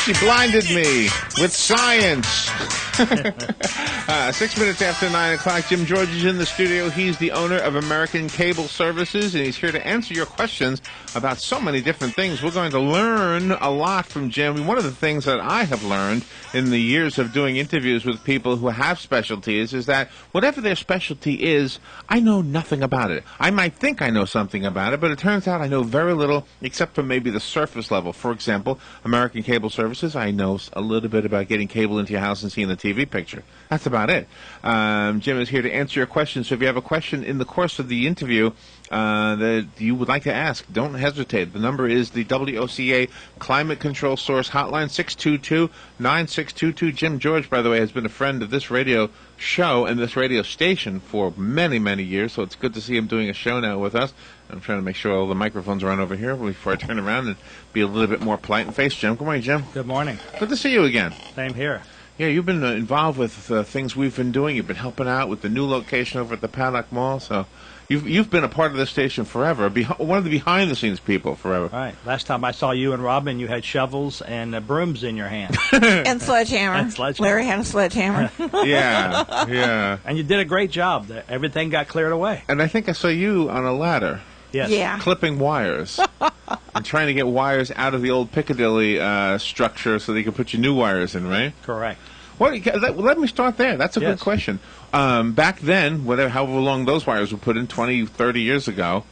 She blinded me with science. 6 minutes after 9 o'clock, Jim George is in the studio. He's the owner of American Cable Services, and he's here to answer your questions about so many different things. We're going to learn a lot from Jim. One of the things that I have learned in the years of doing interviews with people who have specialties is that whatever their specialty is, I know nothing about it. I might think I know something about it, but it turns out I know very little except for maybe the surface level. For example, American Cable Services, I know a little bit about getting cable into your house and seeing the TV picture. That's about it. Jim is here to answer your questions. So if you have a question in the course of the interview that you would like to ask, don't hesitate. The number is the WOCA Climate Control Source Hotline, 622-9622. Jim George, by the way, has been a friend of this radio show and this radio station for many, many years, so it's good to see him doing a show now with us. I'm trying to make sure all the microphones are on over here before I turn around and be a little bit more polite and face Jim. Good morning, Jim. Good morning. Good to see you again. Same here. Yeah, you've been involved with things we've been doing. You've been helping out with the new location over at the Paddock Mall. So you've been a part of this station forever. One of the behind-the-scenes people forever. Right. Last time I saw you and Robin, you had shovels and brooms in your hand. And sledgehammer. Larry had a sledgehammer. Yeah. And you did a great job. Everything got cleared away. And I think I saw you on a ladder. Yes. Yeah. Clipping wires. And trying to get wires out of the old Piccadilly structure so they could put your new wires in, right? Correct. Let me start there. That's a good question. Back then, however long those wires were put in, 20, 30 years ago,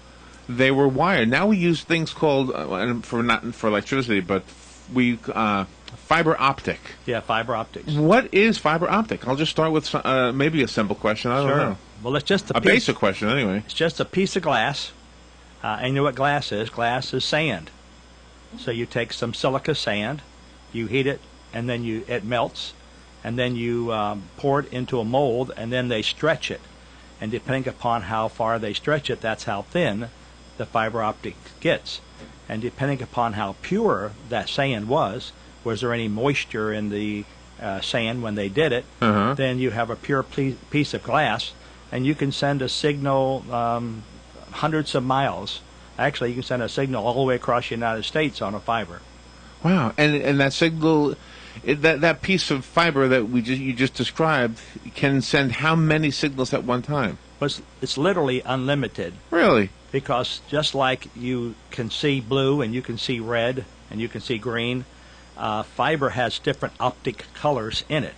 they were wired. Now we use things called, not for electricity, but fiber optic. Yeah, fiber optics. What is fiber optic? I'll just start with maybe a simple question. I don't know. Well, it's just a basic question anyway. It's just a piece of glass. And you know what glass is? Glass is sand. So you take some silica sand, you heat it, and then it melts, and then you pour it into a mold, and then they stretch it. And depending upon how far they stretch it, that's how thin the fiber optic gets. And depending upon how pure that sand was there any moisture in the sand when they did it, then you have a pure piece of glass, and you can send a signal hundreds of miles. Actually, you can send a signal all the way across the United States on a fiber. Wow. And that signal, that piece of fiber that you just described can send how many signals at one time? Well, it's literally unlimited. Really? Because just like you can see blue and you can see red and you can see green, fiber has different optic colors in it.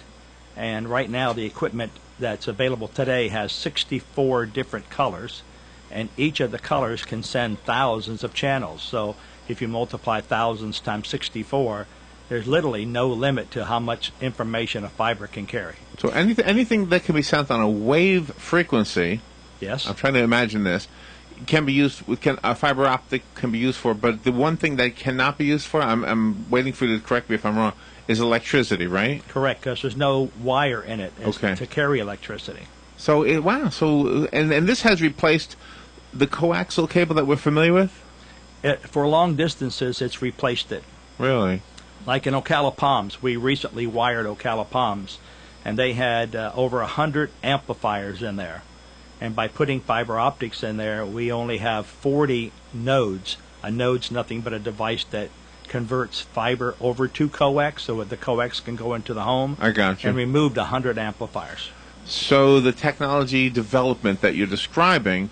And right now the equipment that's available today has 64 different colors. And each of the colors can send thousands of channels. So if you multiply thousands times 64, there's literally no limit to how much information a fiber can carry. So anything that can be sent on a wave frequency, yes, I'm trying to imagine this, can be used. A fiber optic can be used for, but the one thing that cannot be used for, I'm waiting for you to correct me if I'm wrong, is electricity, right? Correct, because there's no wire in it to carry electricity. So and this has replaced the coaxial cable that we're familiar with? For long distances, it's replaced it. Really? Like in Ocala Palms, we recently wired Ocala Palms, and they had over 100 amplifiers in there. And by putting fiber optics in there, we only have 40 nodes. A node's nothing but a device that converts fiber over to coax, so that the coax can go into the home. I got you. And removed 100 amplifiers. So the technology development that you're describing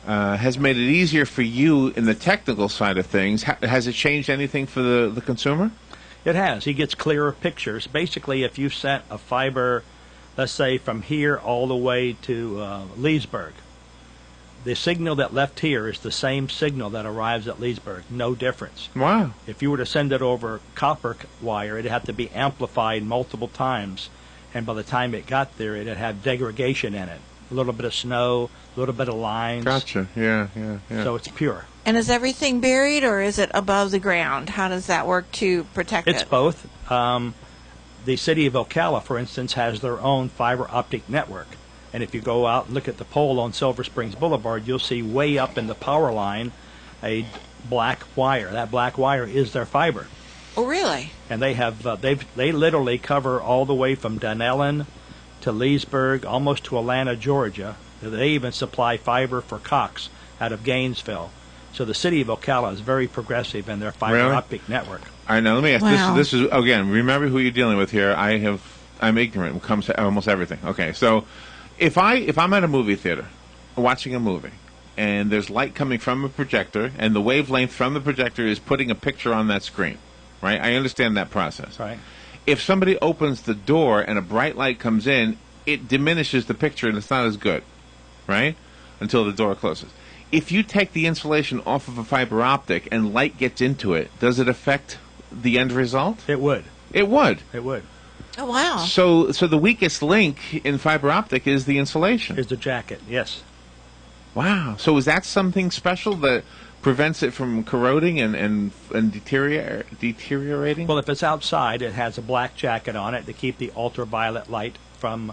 has made it easier for you in the technical side of things. Has it changed anything for the consumer? It has. He gets clearer pictures. Basically, if you sent a fiber, let's say from here all the way to Leesburg, the signal that left here is the same signal that arrives at Leesburg. No difference. Wow. If you were to send it over copper wire, it'd have to be amplified multiple times, and by the time it got there, it'd have degradation in it. A little bit of snow, a little bit of lines. Gotcha. Yeah. So it's pure. And is everything buried, or is it above the ground? How does that work to protect it? It's both. The city of Ocala, for instance, has their own fiber optic network. And if you go out and look at the pole on Silver Springs Boulevard, you'll see way up in the power line a black wire. That black wire is their fiber. Oh, really? And they have they literally cover all the way from Dunellen to Leesburg, almost to Atlanta, Georgia. They even supply fiber for Cox out of Gainesville. So the city of Ocala is very progressive in their fiber Really? optic network. All right, now let me ask. Wow. This is again. Remember who you're dealing with here. I'm ignorant when it comes to almost everything. Okay, so if I'm at a movie theater, watching a movie, and there's light coming from a projector, and the wavelength from the projector is putting a picture on that screen, right? I understand that process. Right. If somebody opens the door and a bright light comes in, it diminishes the picture and it's not as good, right? Until the door closes. If you take the insulation off of a fiber optic and light gets into it, does it affect the end result? It would. It would. It would. Oh, wow. So the weakest link in fiber optic is the insulation. Is the jacket, yes. Wow. So is that something special that prevents it from corroding and deteriorating? Well, if it's outside, it has a black jacket on it to keep the ultraviolet light from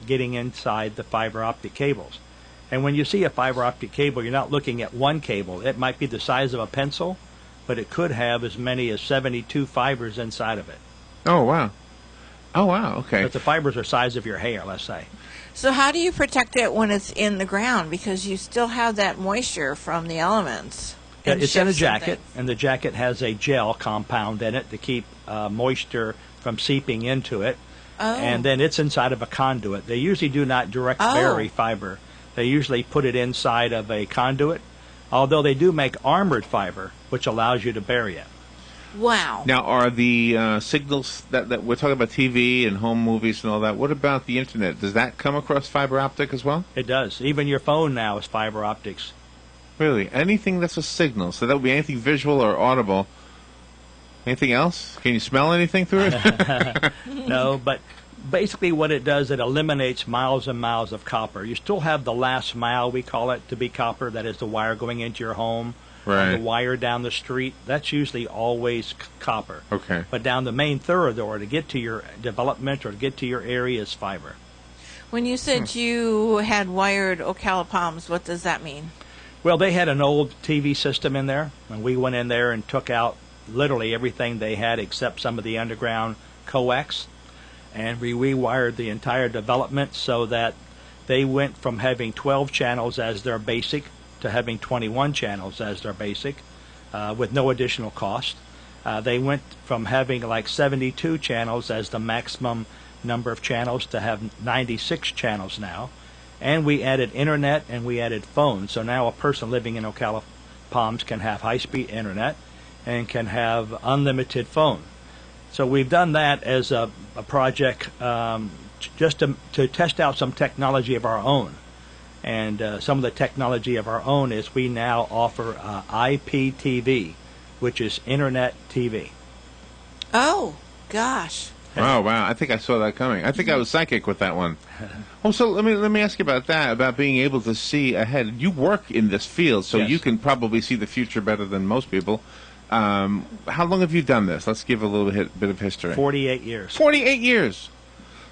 getting inside the fiber optic cables. And when you see a fiber optic cable, you're not looking at one cable. It might be the size of a pencil, but it could have as many as 72 fibers inside of it. Oh, wow. Oh, wow. Okay. But the fibers are the size of your hair, let's say. So how do you protect it when it's in the ground? Because you still have that moisture from the elements. and It's in a shifts and jacket, things. and the jacket has a gel compound in it to keep moisture from seeping into it. Oh. And then it's inside of a conduit. They usually do not direct Oh. bury fiber. They usually put it inside of a conduit, although they do make armored fiber, which allows you to bury it. Wow. Now, are the signals that we're talking about TV and home movies and all that, what about the internet? Does that come across fiber optic as well? It does. Even your phone now is fiber optics. Really? Anything that's a signal. So that would be anything visual or audible. Anything else? Can you smell anything through it? No, but basically what it does, it eliminates miles and miles of copper. You still have the last mile, we call it, to be copper. That is the wire going into your home. Right. And the wire down the street, that's usually always copper. Okay. But down the main thoroughfare to get to your development or to get to your area is fiber. When you said you had wired Ocala palms, what does that mean? Well, they had an old TV system in there, and we went in there and took out literally everything they had except some of the underground coax, and we rewired the entire development so that they went from having 12 channels as their basic to having 21 channels as their basic with no additional cost. They went from having like 72 channels as the maximum number of channels to have 96 channels now. And we added internet and we added phone. So now a person living in Ocala Palms can have high-speed internet and can have unlimited phone. So we've done that as a project just to test out some technology of our own. And some of the technology of our own is we now offer IPTV, which is Internet TV. Oh, gosh. Oh, wow. I think I saw that coming. I think I was psychic with that one. Oh, so let me ask you about that, about being able to see ahead. You work in this field, so Yes. you can probably see the future better than most people. How long have you done this? Let's give a little bit of history. 48 years. 48 years.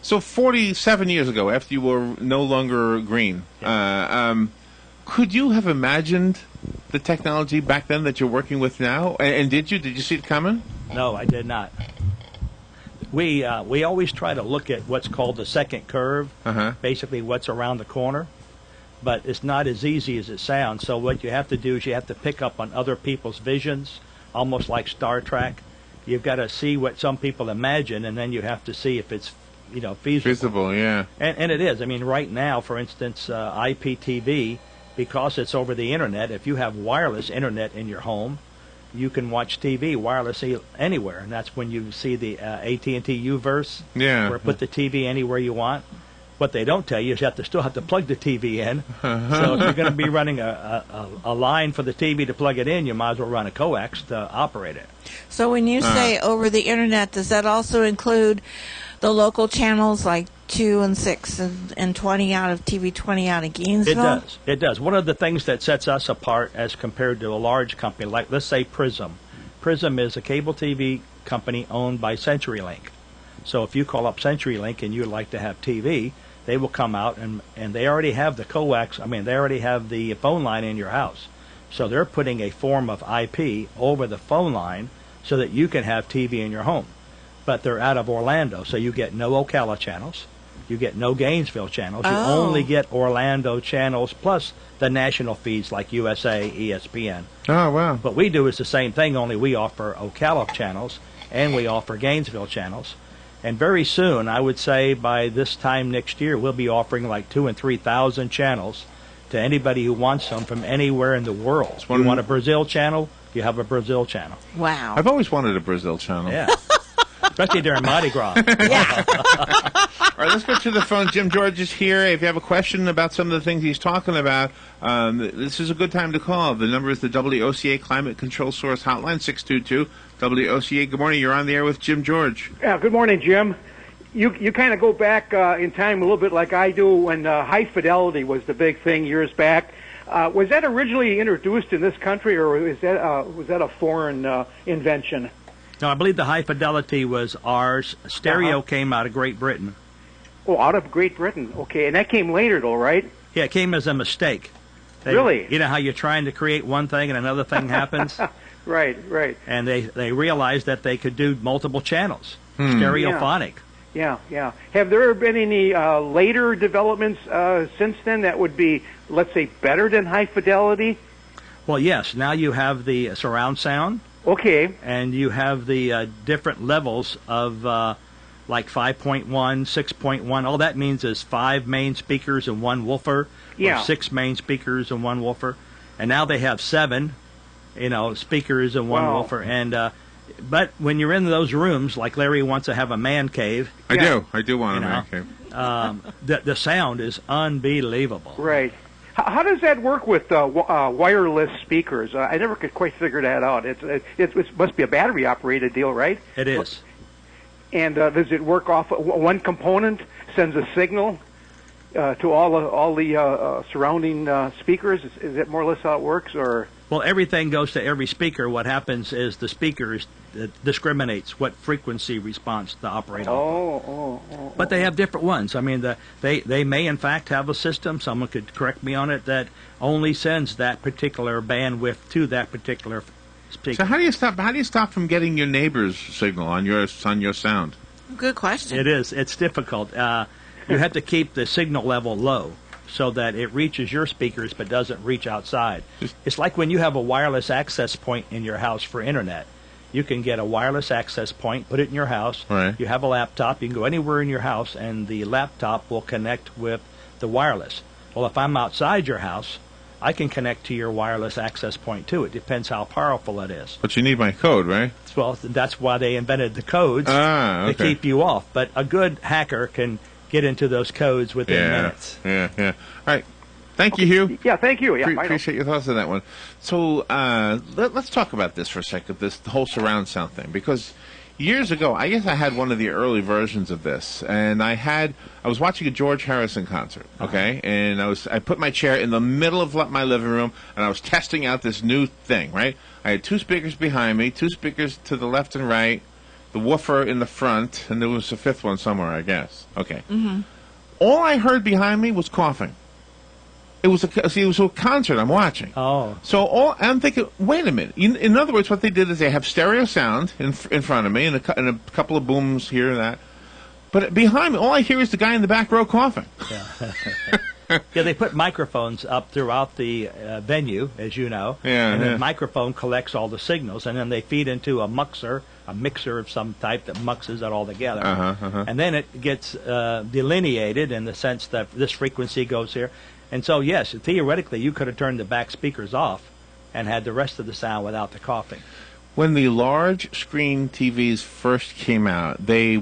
So 47 years ago, after you were no longer green, could you have imagined the technology back then that you're working with now? And did you? Did you see it coming? No, I did not. We always try to look at what's called the second curve, basically what's around the corner, but it's not as easy as it sounds. So what you have to do is you have to pick up on other people's visions, almost like Star Trek. You've got to see what some people imagine, and then you have to see if it's feasible. Visible, yeah. And it is. I mean, right now, for instance, IPTV, because it's over the internet, if you have wireless internet in your home, you can watch TV wirelessly anywhere, and that's when you see the AT&T Uverse, Yeah. where put the TV anywhere you want. What they don't tell you is you still have to plug the TV in. So if you're going to be running a line for the TV to plug it in, you might as well run a coax to operate it. So when you say over the internet, does that also include the local channels like 2 and 6 and 20 out of TV 20 out of Gainesville? It does. It does. One of the things that sets us apart as compared to a large company, like let's say Prism. Prism is a cable TV company owned by CenturyLink. So if you call up CenturyLink and you'd like to have TV, they will come out and they already have the coax. I mean, they already have the phone line in your house. So they're putting a form of IP over the phone line so that you can have TV in your home. But they're out of Orlando, so you get no Ocala channels. you get no Gainesville channels. You Oh. only get Orlando channels plus the national feeds like USA, ESPN. Oh, wow. What we do is the same thing, only we offer Ocala channels and we offer Gainesville channels. And very soon, I would say by this time next year, we'll be offering like 2,000 and 3,000 channels to anybody who wants them from anywhere in the world. You want a Brazil channel, you have a Brazil channel. Wow. I've always wanted a Brazil channel. Yeah. Especially during Mardi Gras. Yeah. All right, let's go to the phone. Jim George is here. If you have a question about some of the things he's talking about, this is a good time to call. The number is the WOCA Climate Control Source Hotline, 622 WOCA. Good morning. You're on the air with Jim George. Yeah, good morning, Jim. You kind of go back in time a little bit like I do when high fidelity was the big thing years back. Was that originally introduced in this country, or was that a foreign invention? No, I believe the high fidelity was ours. Stereo came out of Great Britain. Oh, out of Great Britain. Okay, and that came later, though, right? Yeah, it came as a mistake. Really? You know how you're trying to create one thing and another thing happens? Right. And they realized that they could do multiple channels, stereophonic. Yeah. Have there been any later developments since then that would be, let's say, better than high fidelity? Well, yes. Now you have the surround sound. Okay. And you have the different levels of like 5.1, 6.1. All that means is 5 main speakers and 1 woofer, or 6 main speakers and 1 woofer. And now they have 7, speakers and 1 woofer. And but when you're in those rooms, like Larry wants to have a man cave. I do want a man cave. The sound is unbelievable. Right. How does that work with wireless speakers? I never could quite figure that out. It must be a battery-operated deal, right? It is. And does it work off one component sends a signal to all the surrounding speakers? Is that more or less how it works, or? Well, everything goes to every speaker. What happens is the speaker discriminates what frequency response to operate on. But they have different ones. I mean, they may in fact have a system, someone could correct me on it, that only sends that particular bandwidth to that particular speaker. So how do you stop from getting your neighbor's signal on your sound? Good question. It is. It's difficult. You have to keep the signal level low so that it reaches your speakers but doesn't reach outside. It's like when you have a wireless access point in your house for internet. You can get a wireless access point, put it in your house. Right. You have a laptop. You can go anywhere in your house, and the laptop will connect with the wireless. Well, if I'm outside your house, I can connect to your wireless access point, too. It depends how powerful it is. But you need my code, right? Well, that's why they invented the codes to keep you off. But a good hacker can get into those codes within minutes. Yeah. All right. Thank you, Hugh. Yeah, thank you. Yeah, appreciate your thoughts on that one. So let's talk about this for a second, this whole surround sound thing. Because years ago, I guess I had one of the early versions of this. And I was watching a George Harrison concert, okay? And I put my chair in the middle of my living room, and I was testing out this new thing, right? I had 2 speakers behind me, 2 speakers to the left and right, the woofer in the front, and there was a 5th one somewhere, I guess. Okay. Mm-hmm. All I heard behind me was coughing. It was a concert I'm watching. Oh. So I'm thinking, wait a minute. In other words, what they did is they have stereo sound in front of me and a couple of booms here and that. But behind me, all I hear is the guy in the back row coughing. Yeah. Yeah, they put microphones up throughout the venue, as you know. Yeah. And the microphone collects all the signals, and then they feed into a mixer of some type that muxes it all together. And then it gets delineated in the sense that this frequency goes here. And so, yes, theoretically, you could have turned the back speakers off and had the rest of the sound without the coughing. When the large screen TVs first came out, they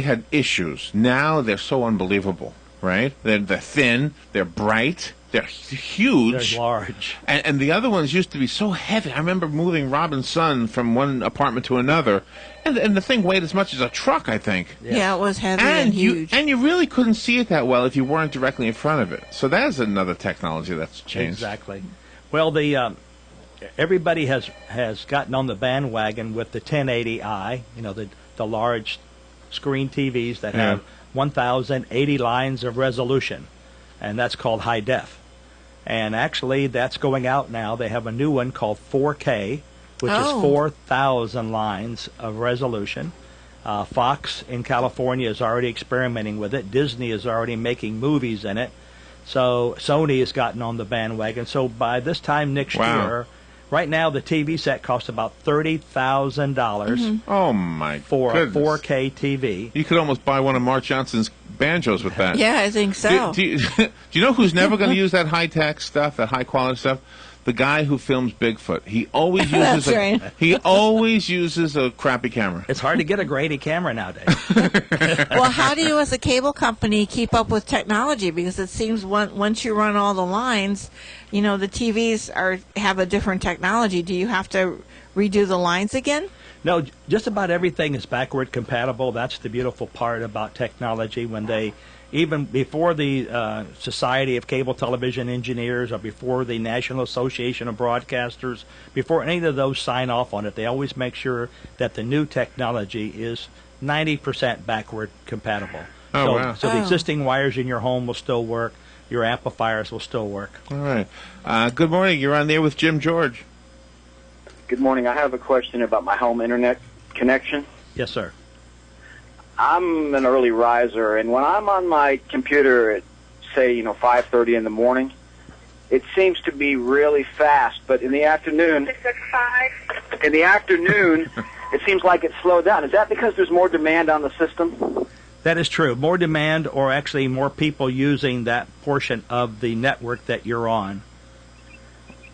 had issues. Now they're so unbelievable, right? They're thin, they're bright, they're huge. They're large. And the other ones used to be so heavy. I remember moving Robin's son from one apartment to another, and the thing weighed as much as a truck, I think. Yeah, it was heavy and huge. And you really couldn't see it that well if you weren't directly in front of it. So that's another technology that's changed. Exactly. Well, everybody has gotten on the bandwagon with the 1080i, the large screen TVs that have 1,080 lines of resolution, and that's called high def. And actually, that's going out now. They have a new one called 4K, which is 4,000 lines of resolution. Fox in California is already experimenting with it. Disney is already making movies in it. So Sony has gotten on the bandwagon. So by this time next year, right now the TV set costs about $30,000 Oh my for goodness. a 4K TV. You could almost buy one of Mark Johnson's banjos with that. Yeah, I think so. Do you know who's never going to use that high-tech stuff, that high-quality stuff? The guy who films Bigfoot. He always uses That's right. He always uses a crappy camera. It's hard to get a grainy camera nowadays. Well, how do you, as a cable company, keep up with technology? Because it seems once you run all the lines, the TVs have a different technology. Do you have to redo the lines again? No, just about everything is backward compatible. That's the beautiful part about technology. When they, even before the Society of Cable Television Engineers or before the National Association of Broadcasters, before any of those sign off on it, they always make sure that the new technology is 90% backward compatible. Oh, wow. So the existing wires in your home will still work. Your amplifiers will still work. All right. Good morning. You're on there with Jim George. Good morning. I have a question about my home internet connection. Yes, sir. I'm an early riser, and when I'm on my computer at, say, 5:30 in the morning, it seems to be really fast. But in the afternoon, it seems like it's slowed down. Is that because there's more demand on the system? That is true. More demand, or actually more people using that portion of the network that you're on.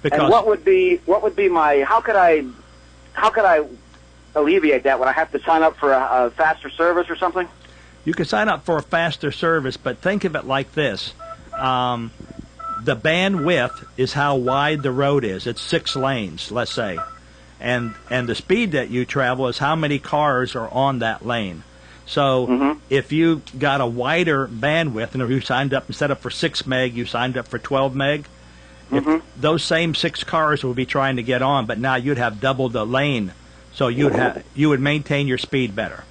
Because And what would be my? How could I alleviate that? Would I have to sign up for a faster service or something? you can sign up for a faster service, but think of it like this. The bandwidth is how wide the road is. It's 6 lanes, let's say. And the speed that you travel is how many cars are on that lane. So if you got a wider bandwidth, and if you signed up, instead of for 6 meg, you signed up for 12 meg, if those same 6 cars would be trying to get on, but now you'd have double the lane, so you would maintain your speed better.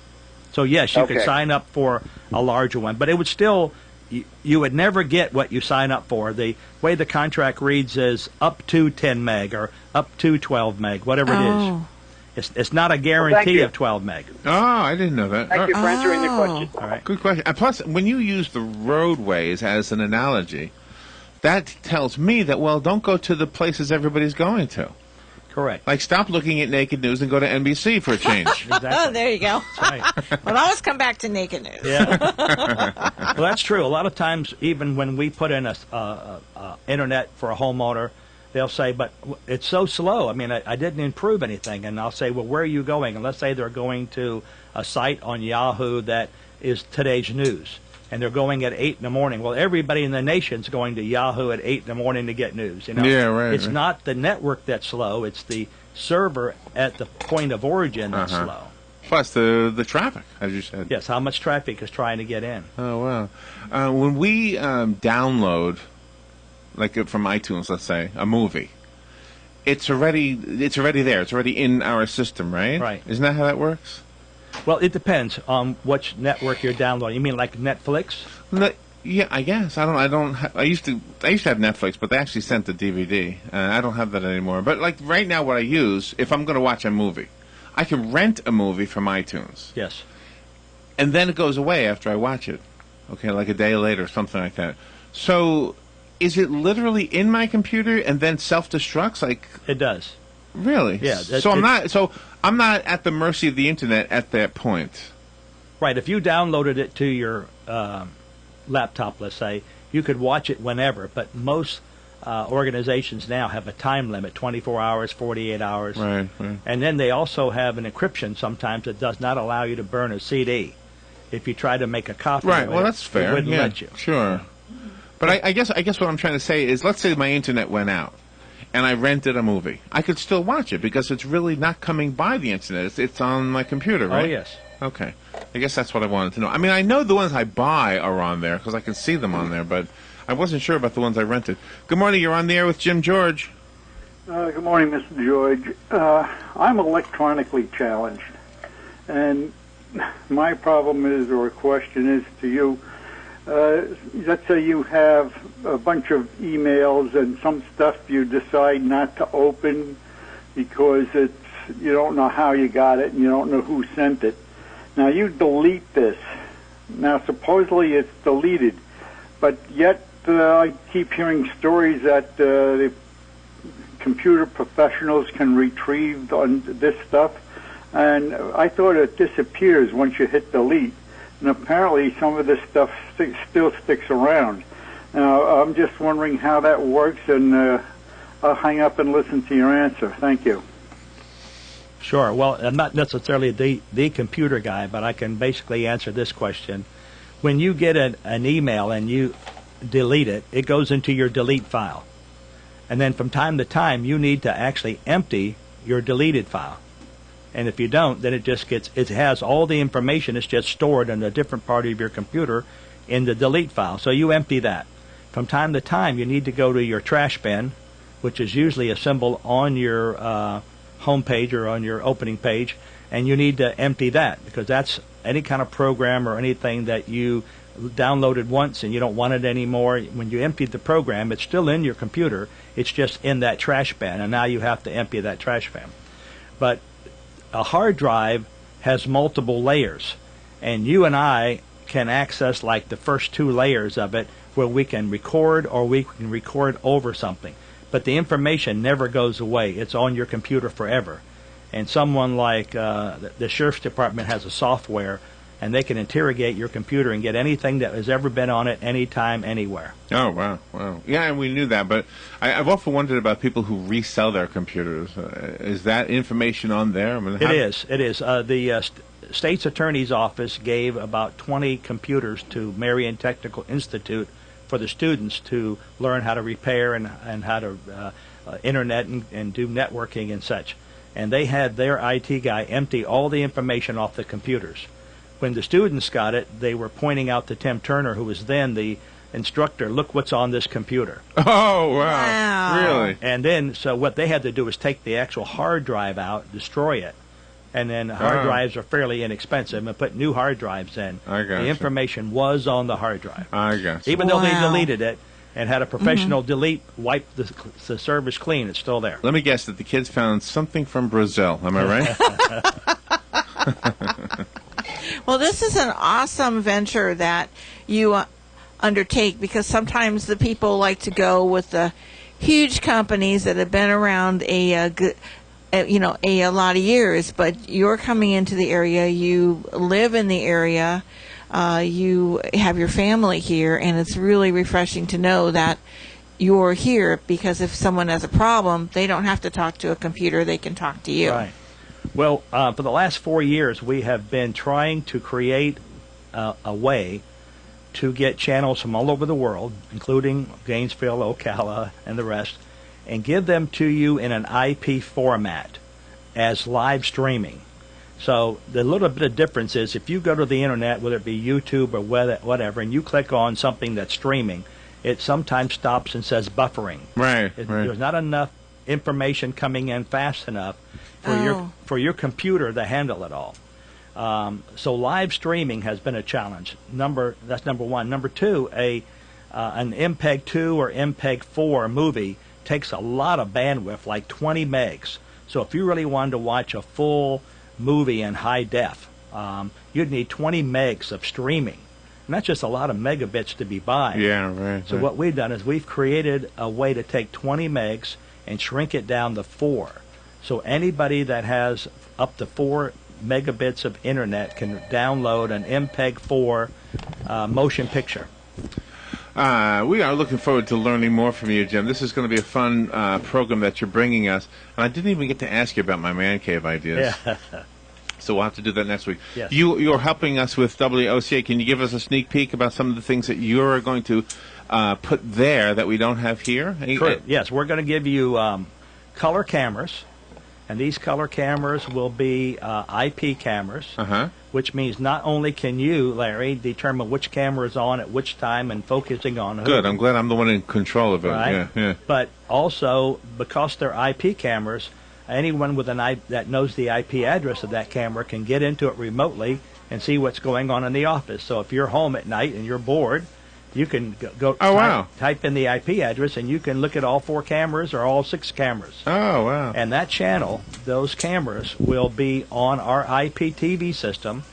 So yes, you could sign up for a larger one, but it would still, you would never get what you sign up for. The way the contract reads is up to 10 meg or up to 12 meg, whatever it is. It's not a guarantee of 12 meg. Oh, I didn't know that. Thank you for answering the question. All right. Good question. And plus, when you use the roadways as an analogy, that tells me that, well, don't go to the places everybody's going to. Correct. Like, stop looking at Naked News and go to NBC for a change. Exactly. Oh, there you go. That's right. We'll always come back to Naked News. Yeah. Well, that's true. A lot of times, even when we put in a internet for a homeowner, they'll say, but it's so slow. I mean, I didn't improve anything. And I'll say, well, where are you going? And let's say they're going to a site on Yahoo that is today's news. And they're going at 8 in the morning. Well, everybody in the nation's going to Yahoo at 8 in the morning to get news. You know? Yeah, right. It's not the network that's slow. It's the server at the point of origin that's slow. Plus the traffic, as you said. Yes, how much traffic is trying to get in. Oh, wow. When we download, like from iTunes, let's say, a movie, it's already there. It's already in our system, right? Right. Isn't that how that works? Well, it depends on which network you're downloading. You mean like Netflix? Yeah, I guess. I used to have Netflix, but they actually sent the DVD. I don't have that anymore. But like right now, what I use, if I'm going to watch a movie, I can rent a movie from iTunes. Yes. And then it goes away after I watch it. Okay, like a day later, something like that. So, is it literally in my computer and then self-destructs? Like, It does. really? Yeah. So I'm not at the mercy of the internet at that point. Right. If you downloaded it to your laptop, let's say, you could watch it whenever. But most organizations now have a time limit, 24 hours, 48 hours. Right. And then they also have an encryption sometimes that does not allow you to burn a CD. If you try to make a copy Right. of it, Well, that's fair. it wouldn't Yeah, let you. Sure. But I guess what I'm trying to say is, let's say my internet went out, and I rented a movie. I could still watch it because it's really not coming by the internet. It's on my computer, right? Oh, yes. Okay. I guess that's what I wanted to know. I mean, I know the ones I buy are on there because I can see them on there, but I wasn't sure about the ones I rented. Good morning. You're on the air with Jim George. Good morning, Mr. George. I'm electronically challenged, and my problem is, or question is to you, let's say you have a bunch of emails and some stuff you decide not to open because you don't know how you got it and you don't know who sent it. Now you delete this. Now supposedly it's deleted, but yet I keep hearing stories that the computer professionals can retrieve on this stuff, and I thought it disappears once you hit delete, and apparently some of this stuff still sticks around. Now I'm just wondering how that works, and I'll hang up and listen to your answer. Thank you. Sure. Well, I'm not necessarily the computer guy, but I can basically answer this question. When you get an email and you delete it, it goes into your delete file. And then from time to time, you need to actually empty your deleted file. And if you don't, then it has all the information. It's just stored in a different part of your computer in the delete file. So you empty that. From time to time, you need to go to your trash bin, which is usually a symbol on your home page or on your opening page, and you need to empty that, because that's any kind of program or anything that you downloaded once and you don't want it anymore. When you empty the program, it's still in your computer. It's just in that trash bin, and now you have to empty that trash bin. But a hard drive has multiple layers, and you and I can access like the first 2 layers of it, where we can record or we can record over something. But the information never goes away. It's on your computer forever. And someone like the Sheriff's Department has a software, and they can interrogate your computer and get anything that has ever been on it anytime, anywhere. Oh, wow, wow. Yeah, and we knew that, but I've often wondered about people who resell their computers. Is that information on there? I mean, It is. The State's Attorney's Office gave about 20 computers to Marion Technical Institute for the students to learn how to repair and how to internet and do networking and such. And they had their IT guy empty all the information off the computers. When the students got it, they were pointing out to Tim Turner, who was then the instructor, look what's on this computer. Oh, wow. Really? And then, so what they had to do was take the actual hard drive out, destroy it. And then hard drives are fairly inexpensive, and put new hard drives in. The information was on the hard drive. I guess. Even though they deleted it and had a professional delete, wipe the service clean, it's still there. Let me guess that the kids found something from Brazil. Am I right? Well, this is an awesome venture that you undertake, because sometimes the people like to go with the huge companies that have been around a lot of years, but you're coming into the area, you live in the area, you have your family here, and it's really refreshing to know that you're here, because if someone has a problem, they don't have to talk to a computer, they can talk to you. Right. Well, for the last 4 years, we have been trying to create a way to get channels from all over the world, including Gainesville, Ocala, and the rest, and give them to you in an IP format as live streaming. So the little bit of difference is if you go to the internet, whether it be YouTube or whatever, and you click on something that's streaming, it sometimes stops and says buffering. Right. There's not enough information coming in fast enough for your computer to handle it all. So live streaming has been a challenge. That's number one. Number two, an MPEG-2 or MPEG-4 movie takes a lot of bandwidth, like 20 megs. So if you really wanted to watch a full movie in high def, you'd need 20 megs of streaming. And that's just a lot of megabits to be buying. Yeah, right. So what we've done is we've created a way to take 20 megs and shrink it down to 4. So anybody that has up to 4 megabits of internet can download an MPEG-4 motion picture. We are looking forward to learning more from you, Jim. This is going to be a fun program that you're bringing us. And I didn't even get to ask you about my man cave ideas. Yeah. So we'll have to do that next week. Yes. You're helping us with WOCA. Can you give us a sneak peek about some of the things that you're going to put there that we don't have here? True. Yes, we're going to give you color cameras. And these color cameras will be IP cameras, which means not only can you, Larry, determine which camera is on at which time and focusing on who. Good. I'm glad I'm the one in control of it. Right? Yeah. But also, because they're IP cameras, anyone with that knows the IP address of that camera can get into it remotely and see what's going on in the office. So if you're home at night and you're bored, you can go type in the IP address, and you can look at all 4 cameras or all 6 cameras. Oh, wow. And that channel, those cameras, will be on our IP TV system,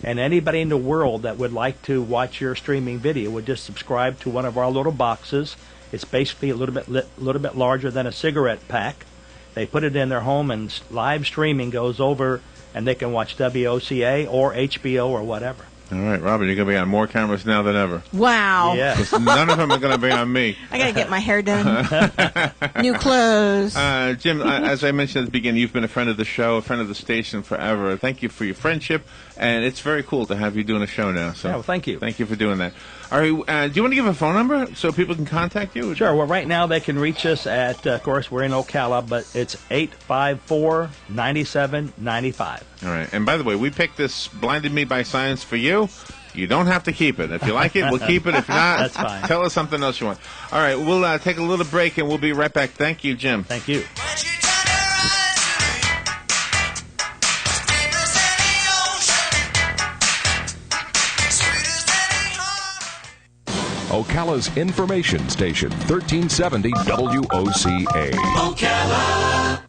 And anybody in the world that would like to watch your streaming video would just subscribe to one of our little boxes. It's basically a little bit larger than a cigarette pack. They put it in their home, and live streaming goes over, and they can watch WOCA or HBO or whatever. All right, Robin, you're going to be on more cameras now than ever. Wow. Yeah. 'Cause none of them are going to be on me. I got to get my hair done. New clothes. Jim, as I mentioned at the beginning, you've been a friend of the show, a friend of the station forever. Thank you for your friendship, and it's very cool to have you doing a show now. So Yeah, well, thank you. Thank you for doing that. All right, do you want to give a phone number so people can contact you? Sure. Well, right now they can reach us at, of course, we're in Ocala, but it's 854-9795. All right, and by the way, we picked this Blinded Me by Science for you. You don't have to keep it. If you like it, we'll keep it. If not, That's fine. Tell us something else you want. All right, we'll take a little break, and we'll be right back. Thank you, Jim. Thank you. Ocala's information station, 1370 WOCA. Ocala.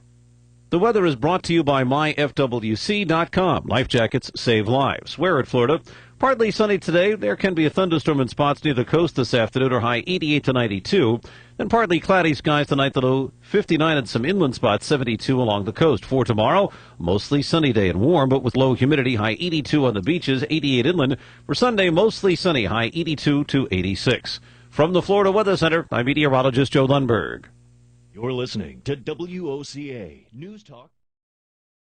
The weather is brought to you by myfwc.com. Life jackets save lives. Wear it, Florida. Partly sunny today. There can be a thunderstorm in spots near the coast this afternoon, or high 88 to 92. Then partly cloudy skies tonight, the low 59 and some inland spots, 72 along the coast. For tomorrow, mostly sunny day and warm, but with low humidity, high 82 on the beaches, 88 inland. For Sunday, mostly sunny, high 82 to 86. From the Florida Weather Center, I'm meteorologist Joe Lundberg. You're listening to WOCA News Talk.